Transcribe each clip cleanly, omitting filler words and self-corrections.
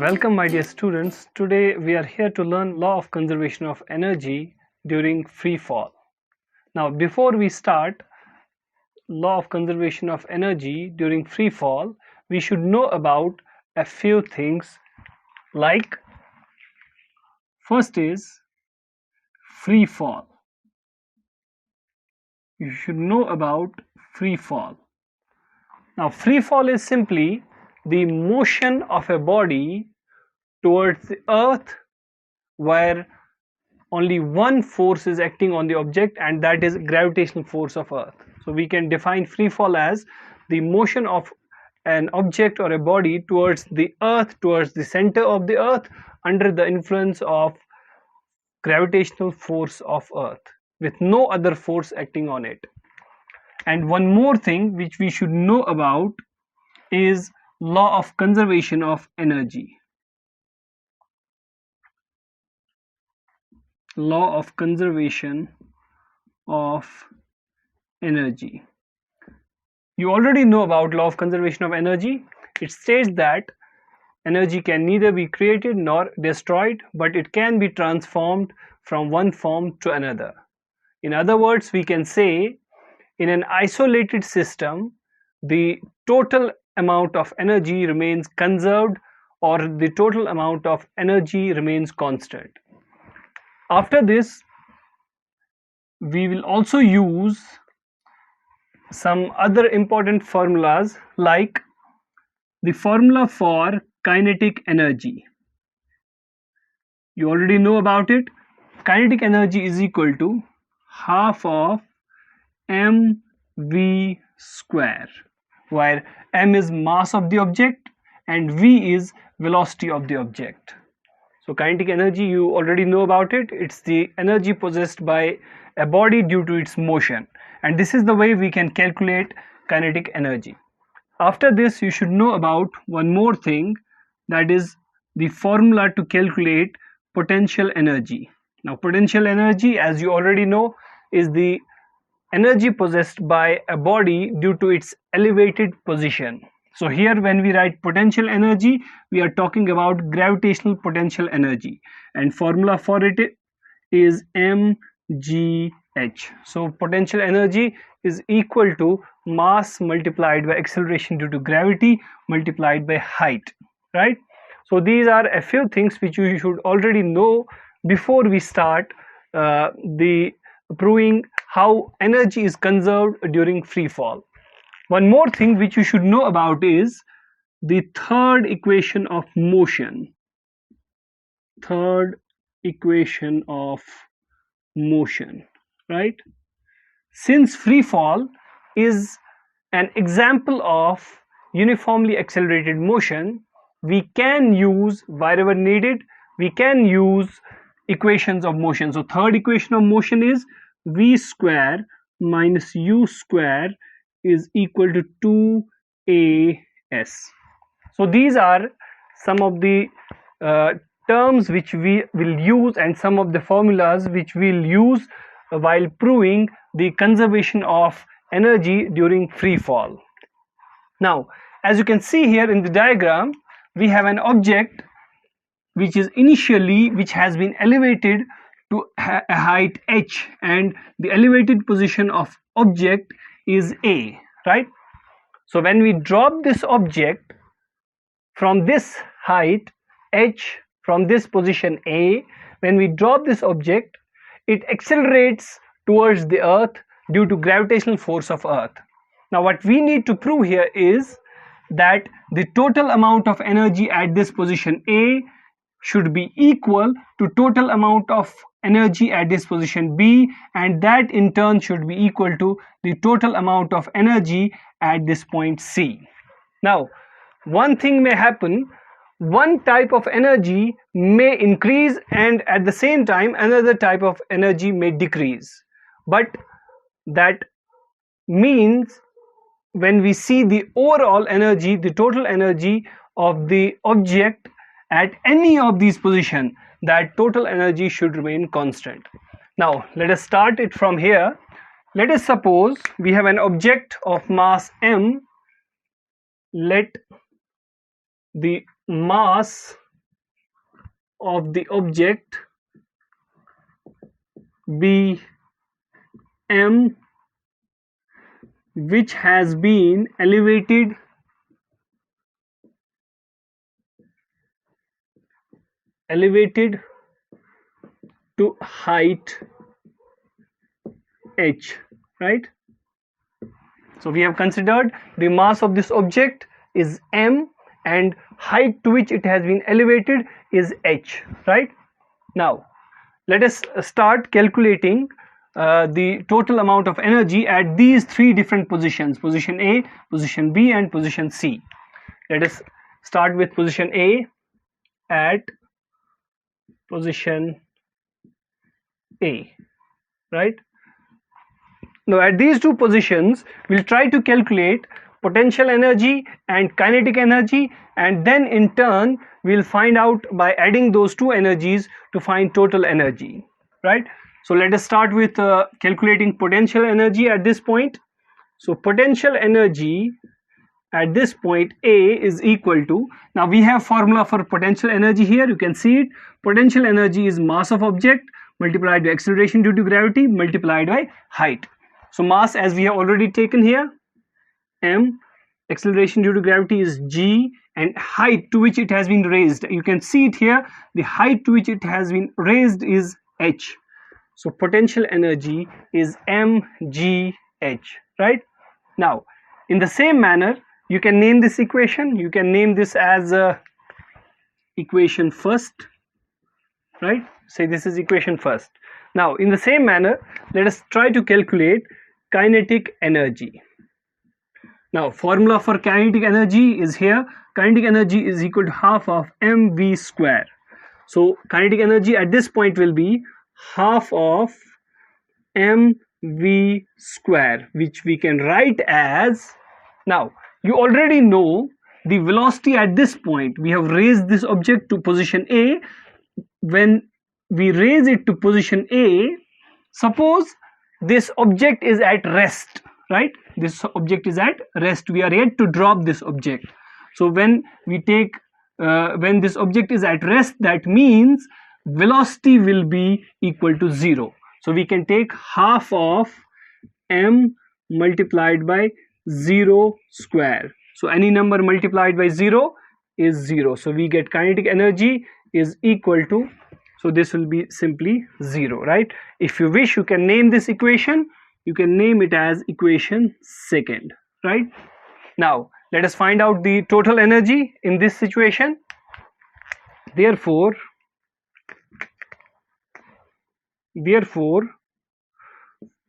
Welcome my dear students. Today we are here to learn law of conservation of energy during free fall. Now before we start law of conservation of energy during free fall, we should know about a few things like first is free fall. You should know about free fall. Now free fall is simply the motion of a body towards the earth where only one force is acting on the object, and that is gravitational force of earth. So we can define free fall as the motion of an object or a body towards the earth, towards the center of the earth, under the influence of gravitational force of earth with no other force acting on it. And one more thing which we should know about is law of conservation of energy. Law of conservation of energy. You already know about law of conservation of energy. It states that energy can neither be created nor destroyed, but it can be transformed from one form to another. In other words, we can say in an isolated system, the total amount of energy remains conserved or the total amount of energy remains constant. After this, we will also use some other important formulas like the formula for kinetic energy. You already know about it. Kinetic energy is equal to half of mv square, where m is mass of the object and v is velocity of the object. So kinetic energy, you already know about it. It's the energy possessed by a body due to its motion, and this is the way we can calculate kinetic energy. After this, you should know about one more thing, that is the formula to calculate potential energy. Now potential energy, as you already know, is the energy possessed by a body due to its elevated position. So here when we write potential energy, we are talking about gravitational potential energy, and formula for it is mgh. So potential energy is equal to mass multiplied by acceleration due to gravity multiplied by height, right? So these are a few things which you should already know before we start the proving how energy is conserved during free fall. One more thing which you should know about is the third equation of motion. Third equation of motion, right? Since free fall is an example of uniformly accelerated motion, we can use, wherever needed, we can use equations of motion. So third equation of motion is v square minus u square is equal to 2as. So these are some of the terms which we will use and some of the formulas which we will use while proving the conservation of energy during free fall. Now, as you can see here in the diagram, we have an object which has been elevated to a height h, and the elevated position of object is a, right? So when we drop this object from this height h, from this position a, when we drop this object, it accelerates towards the earth due to gravitational force of earth. Now what we need to prove here is that the total amount of energy at this position a should be equal to total amount of energy at this position b, and that in turn should be equal to the total amount of energy at this point c. Now one thing may happen, one type of energy may increase and at the same time another type of energy may decrease, but that means when we see the overall energy, the total energy of the object at any of these positions, that total energy should remain constant. Now let us start it from here. Let us suppose we have an object of mass m. Let the mass of the object be m, which has been elevated to height h, right? So we have considered the mass of this object is m and height to which it has been elevated is h, right? Now let us start calculating the total amount of energy at these three different positions: position A, position B and position C. Let us start with position A. At position A, right? Now at these two positions we'll try to calculate potential energy and kinetic energy, and then in turn we'll find out by adding those two energies to find total energy, right? So let us start with calculating potential energy at this point. So potential energy at this point A is equal to, now we have formula for potential energy here, you can see it. Potential energy is mass of object multiplied by acceleration due to gravity multiplied by height. So mass, as we have already taken here, m, acceleration due to gravity is g, and height to which it has been raised, you can see it here, the height to which it has been raised is h. So potential energy is mgh, right? Now in the same manner you can name this equation, you can name this as equation first, right? Say this is equation first. Now in the same manner let us try to calculate kinetic energy. Now formula for kinetic energy is here. Kinetic energy is equal to half of mv square. So kinetic energy at this point will be half of mv square, which we can write as, now you already know the velocity at this point. We have raised this object to position A. When we raise it to position A, suppose this object is at rest, right? This object is at rest, we are yet to drop this object. So when we take when this object is at rest, that means velocity will be equal to 0. So we can take half of m multiplied by 0 square. So any number multiplied by 0 is 0. So we get kinetic energy is equal to, so this will be simply 0, right? If you wish, you can name this equation, you can name it as equation second, right? Now let us find out the total energy in this situation. Therefore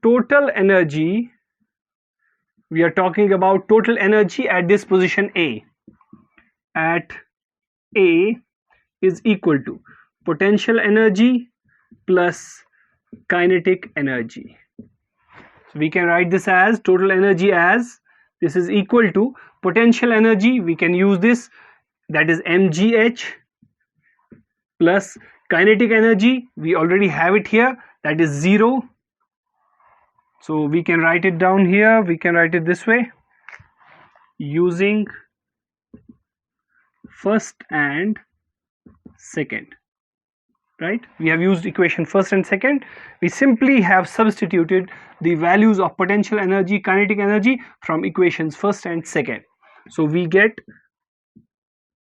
total energy, we are talking about total energy at this position A. At A is equal to potential energy plus kinetic energy. So we can write this as total energy as, this is equal to potential energy, we can use this, that is mgh, plus kinetic energy, we already have it here, that is 0. So we can write it down here, we can write it this way, using first and second, right? We have used equation first and second. We simply have substituted the values of potential energy, kinetic energy from equations first and second. So we get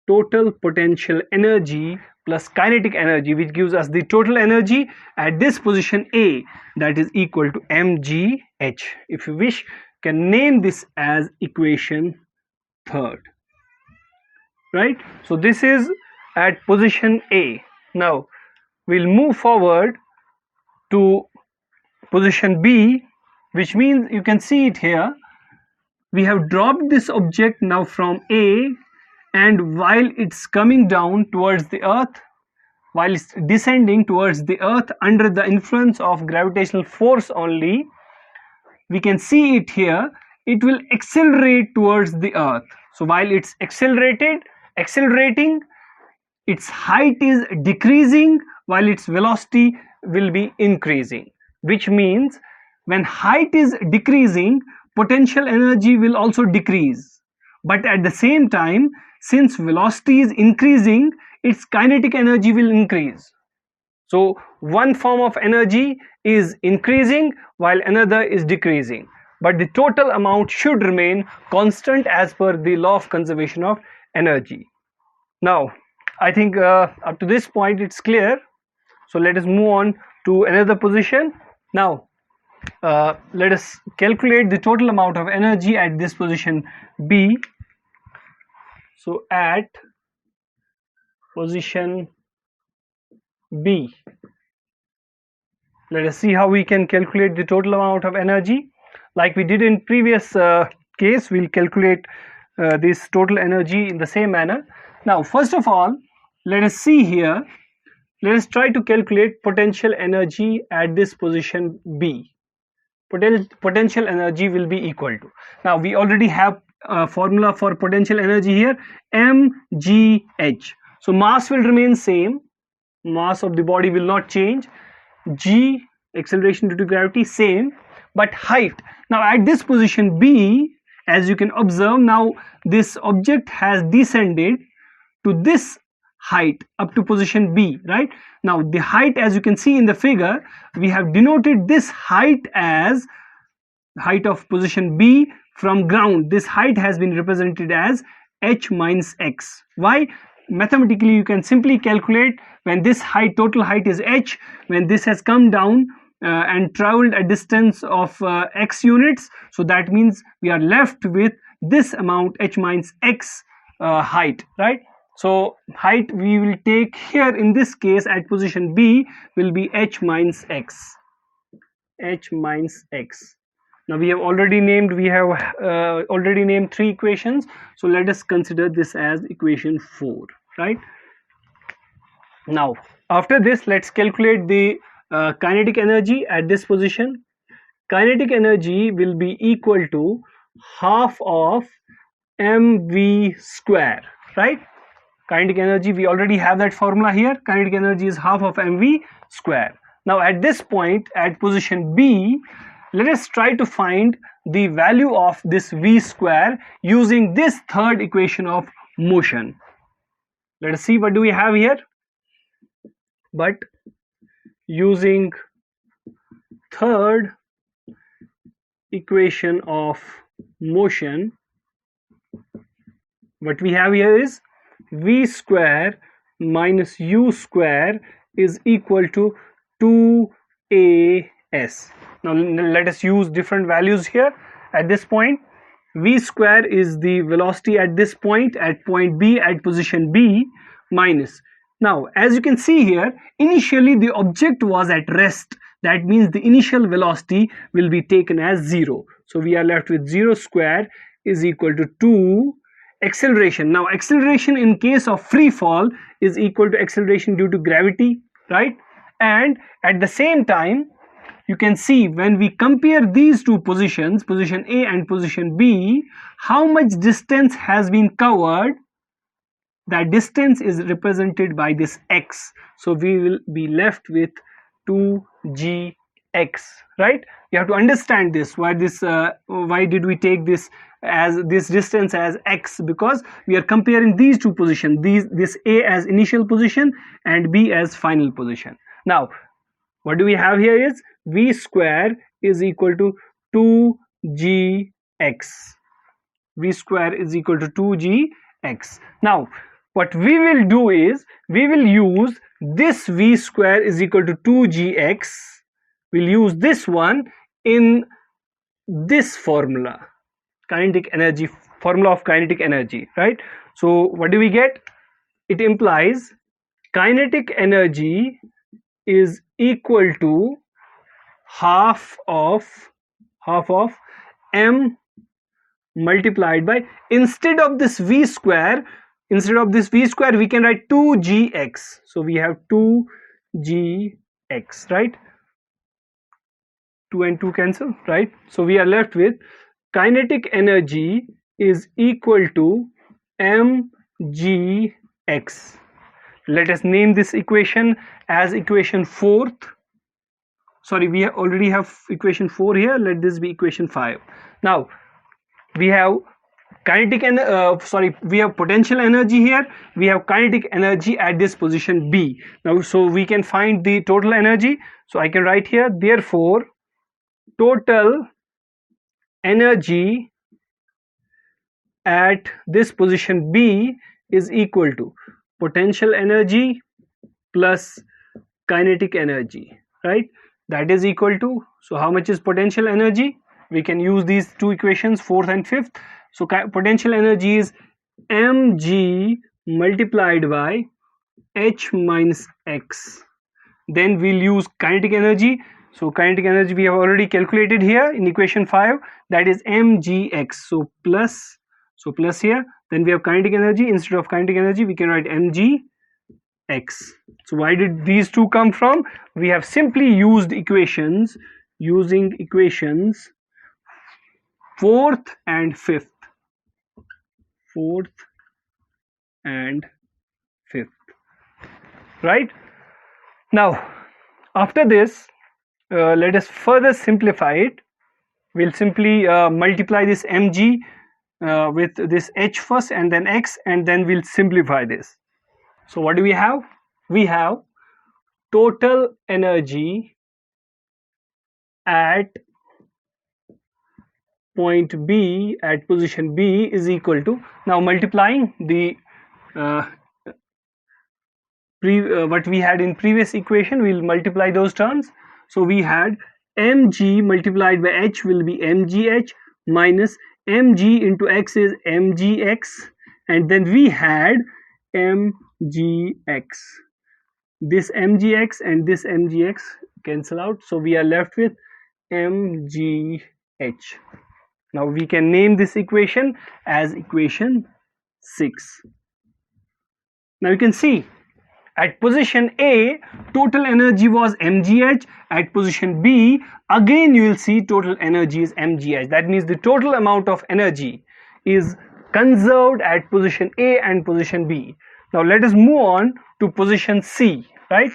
total potential energy plus kinetic energy, which gives us the total energy at this position A, that is equal to mgh. If you wish, can name this as equation third, right? So this is at position A. Now we'll move forward to position B, which means you can see it here, we have dropped this object now from A, and while it's coming down towards the earth, while it's descending towards the earth under the influence of gravitational force only, we can see it here, it will accelerate towards the earth. So while it's accelerating, its height is decreasing while its velocity will be increasing, which means when height is decreasing, potential energy will also decrease. But at the same time, since velocity is increasing, its kinetic energy will increase. So one form of energy is increasing while another is decreasing, but the total amount should remain constant as per the law of conservation of energy. Now I think up to this point it's clear, so let us move on to another position. Now let us calculate the total amount of energy at this position B. So at position B, let us see how we can calculate the total amount of energy. Like we did in previous case, we'll calculate this total energy in the same manner. Now first of all, let us see here, let us try to calculate potential energy at this position B. Potential energy will be equal to, now we already have a formula for potential energy here, mgh. So mass will remain same, mass of the body will not change, g acceleration due to gravity same, but height, now at this position B, as you can observe, now this object has descended to this height up to position B, right? Now the height, as you can see in the figure, we have denoted this height as height of position B from ground. This height has been represented as h minus x. Why? Mathematically you can simply calculate when this height, total height is h, when this has come down and traveled a distance of x units, so that means we are left with this amount h minus x height, right? So height we will take here in this case at position B will be h minus x, h minus x. Now we have already named, three equations, so let us consider this as equation 4, right? Now after this, let's calculate the kinetic energy at this position. Kinetic energy will be equal to half of mv square, right? Kinetic energy, we already have that formula here, kinetic energy is half of mv square. Now at this point, at position B, let us try to find the value of this v square using this third equation of motion. Let us see what do we have here. But using third equation of motion, what we have here is v square minus u square is equal to 2as. Now let us use different values here. At this point, v square is the velocity at this point, at point B, at position B, minus, now as you can see here, initially the object was at rest, that means the initial velocity will be taken as 0, so we are left with 0 square is equal to 2 acceleration. Now acceleration in case of free fall is equal to acceleration due to gravity, right? And at the same time, you can see when we compare these two positions, position A and position B, how much distance has been covered. That distance is represented by this x, so we will be left with 2gx, right? You have to understand this, why did we take this as this distance as x, because we are comparing these two positions, this A as initial position and B as final position. Now what do we have here is v square is equal to 2gx, v square is equal to 2gx. Now what we will do is we will use this v square is equal to 2gx, we'll use this one in this formula, kinetic energy, formula of kinetic energy, right? So what do we get? It implies kinetic energy is equal to half of m multiplied by, instead of this v square we can write 2gx, so we have 2gx, right? 2 and 2 cancel, right? So we are left with kinetic energy is equal to mgx. Let us name this equation as equation 4th. Sorry, we already have equation 4 here, let this be equation 5. Now we have kinetic and we have potential energy here, we have kinetic energy at this position B. Now so we can find the total energy. So I can write here, therefore total energy at this position B is equal to potential energy plus kinetic energy, right? That is equal to, so how much is potential energy? We can use these two equations, fourth and fifth. So potential energy is mg multiplied by h minus x. Then we'll use kinetic energy. So kinetic energy we have already calculated here in equation 5, that is mgx. So plus here, then we have kinetic energy. Instead of kinetic energy we can write mgx. So why did these two come from? We have simply used equations, using equations fourth and fifth. Right? Now after this, let us further simplify it. We'll simply multiply this mg with this h first and then x, and then we'll simplify this. So what do we have? We have total energy at point B, at position B, is equal to, now multiplying the what we had in previous equation, we'll multiply those terms. So we had mg multiplied by h will be mgh, minus mg into x is mgx, and then we had mgx. This mgx and this mgx cancel out, so we are left with mgh. Now we can name this equation as equation 6. Now you can see at position A total energy was mgh, at position B again you will see total energy is mgh. That means the total amount of energy is conserved at position A and position B. Now let us move on to position C, right?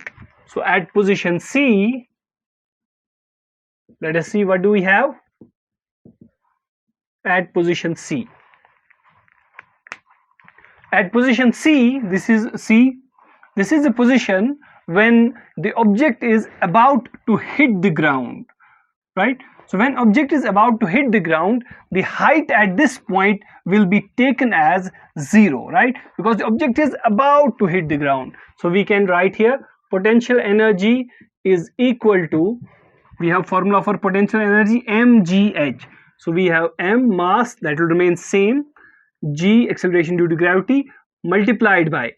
So at position C, let us see what do we have at position C. At position C, this is the position when the object is about to hit the ground, right? So when object is about to hit the ground, the height at this point will be taken as 0, right? Because the object is about to hit the ground. So we can write here potential energy is equal to, we have formula for potential energy, mgh. So we have m, mass, that will remain same, g, acceleration due to gravity, multiplied by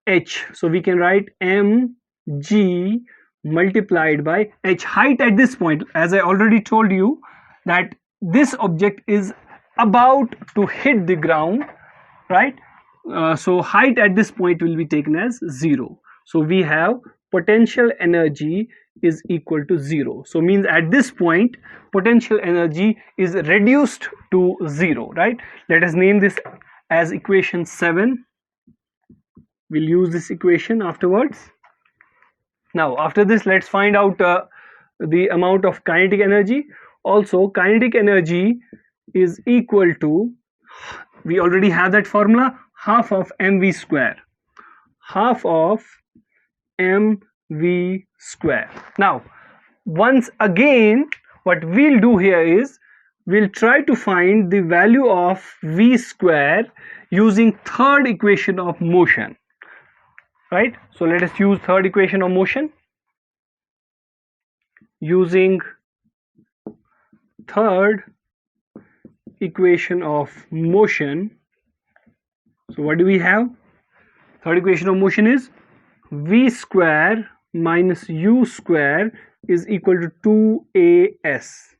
h. So we can write mg multiplied by h. Height at this point, as I already told you, that this object is about to hit the ground, right? So height at this point will be taken as 0. So we have potential energy is equal to 0. So means at this point potential energy is reduced to 0, right? Let us name this as equation 7. We'll use this equation afterwards. Now after this, let's find out the amount of kinetic energy. Also kinetic energy is equal to, we already have that formula, half of mv square. Half of mv square. Now once again what we'll do here is we'll try to find the value of v square using third equation of motion, right? So let us use third equation of motion. Using third equation of motion, so what do we have? Third equation of motion is v square minus u square is equal to 2as,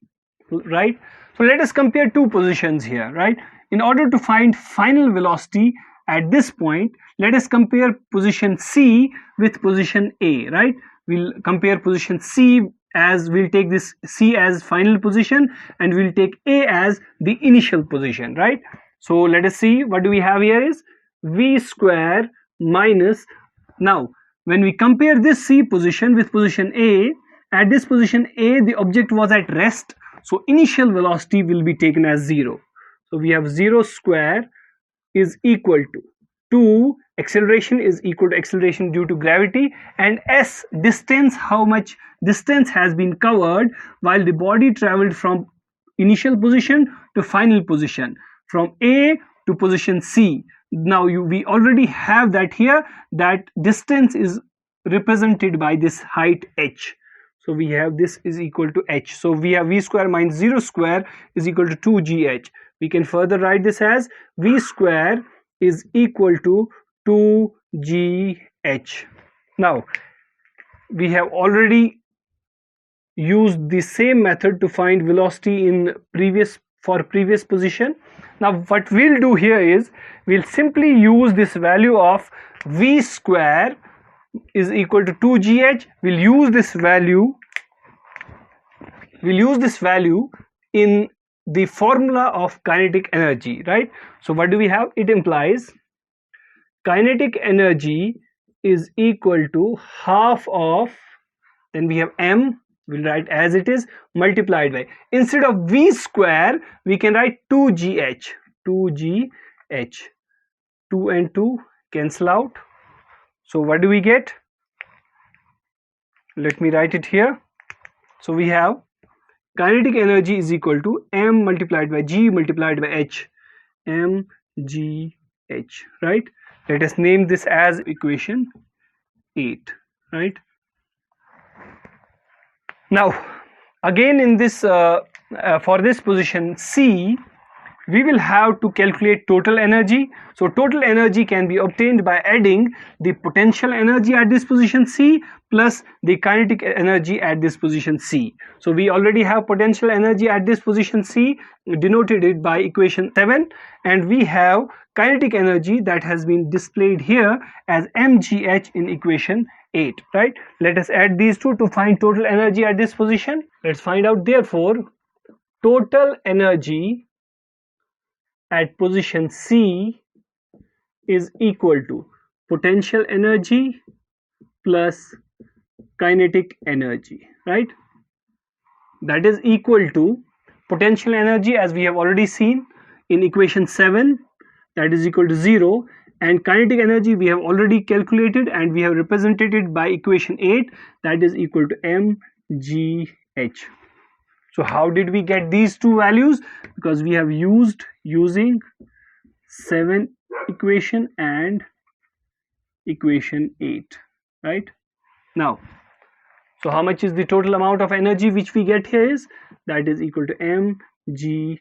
right? So let us compare two positions here, right? In order to find final velocity at this point, let us compare position C with position A, right? We'll compare position C as, we'll take this C as final position and we'll take A as the initial position, right? So let us see what do we have here is v square minus, now when we compare this C position with position A, at this position A the object was at rest, so initial velocity will be taken as 0. So we have 0 square is equal to 2 acceleration is equal to acceleration due to gravity, and s distance, how much distance has been covered while the body traveled from initial position to final position, from A to position C. Now we already have that here, that distance is represented by this height h. So we have this is equal to h. So we have v square minus 0 square is equal to 2gh. We can further write this as v square is equal to 2gh. Now we have already used the same method to find velocity in previous position. Now what we'll do here is we'll simply use this value of v square is equal to 2gh. We'll use this value in the formula of kinetic energy, right? So what do we have? It implies kinetic energy is equal to half of, then we have m, we'll write as it is, multiplied by, instead of v square we can write 2gh. 2 and 2 cancel out. So what do we get? Let me write it here. So we have kinetic energy is equal to m multiplied by g multiplied by h, mgh, right? Let us name this as equation 8, right? Now again in this for this position C, we will have to calculate total energy. So total energy can be obtained by adding the potential energy at this position C plus the kinetic energy at this position C. So we already have potential energy at this position C, denoted it by equation 7, and we have kinetic energy that has been displayed here as mgh in equation 8, right? Let us add these two to find total energy at this position. Let's find out. Therefore total energy at position C is equal to potential energy plus kinetic energy, right? That is equal to potential energy, as we have already seen in equation 7, that is equal to 0, and kinetic energy we have already calculated and we have represented it by equation 8, that is equal to mgh. So how did we get these two values? Because we have using 7 equation and equation 8, right? Now, so how much is the total amount of energy which we get here is, that is equal to mgh.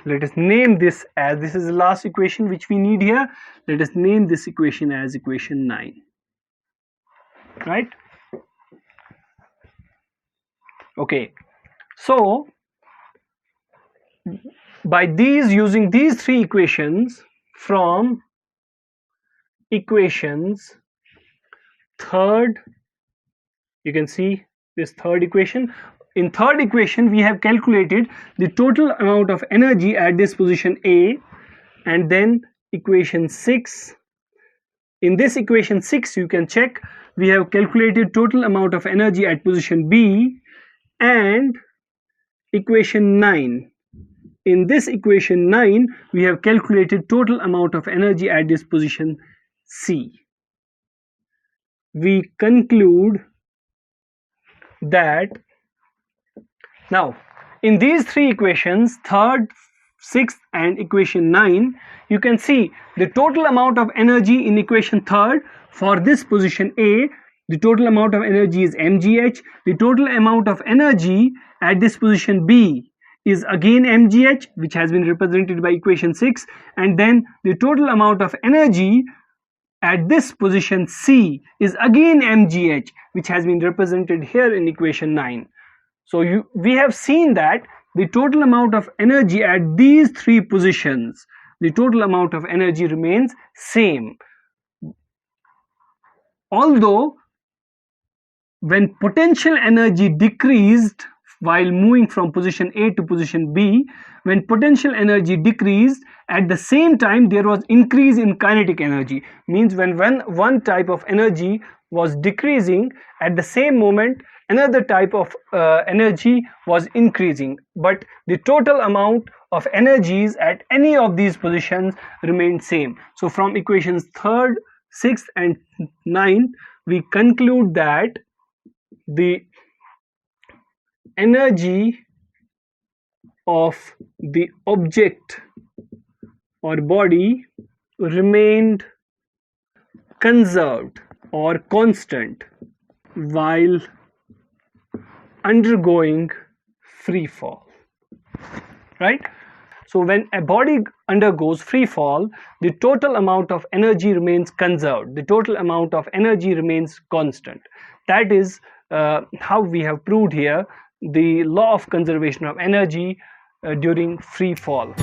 Let us name this as, this is the last equation which we need here. Let us name this equation as equation 9, right? Okay. So by using these three equations from equations third, you can see this third equation. In third equation we have calculated the total amount of energy at this position A, and then equation 6. In this equation 6 you can check, we have calculated total amount of energy at position B, and equation 9. In this equation 9 we have calculated total amount of energy at this position C. We conclude that now in these three equations, third, 6th and equation 9, you can see the total amount of energy in equation third for this position A, the total amount of energy is mgh. The total amount of energy at this position B is again mgh, which has been represented by equation 6, and then the total amount of energy at this position C is again mgh, which has been represented here in equation 9. So we have seen that the total amount of energy at these three positions, the total amount of energy remains same. Although when potential energy decreased while moving from position A to position B, when potential energy decreased, at the same time there was increase in kinetic energy. Means when one type of energy was decreasing, at the same moment another type of energy was increasing, but the total amount of energies at any of these positions remain same. So from equations 3rd, 6th and 9th, we conclude that the energy of the object or body remained conserved or constant while undergoing free fall, right? So when a body undergoes free fall, the total amount of energy remains conserved, the total amount of energy remains constant. That is how we have proved here the law of conservation of energy during free fall.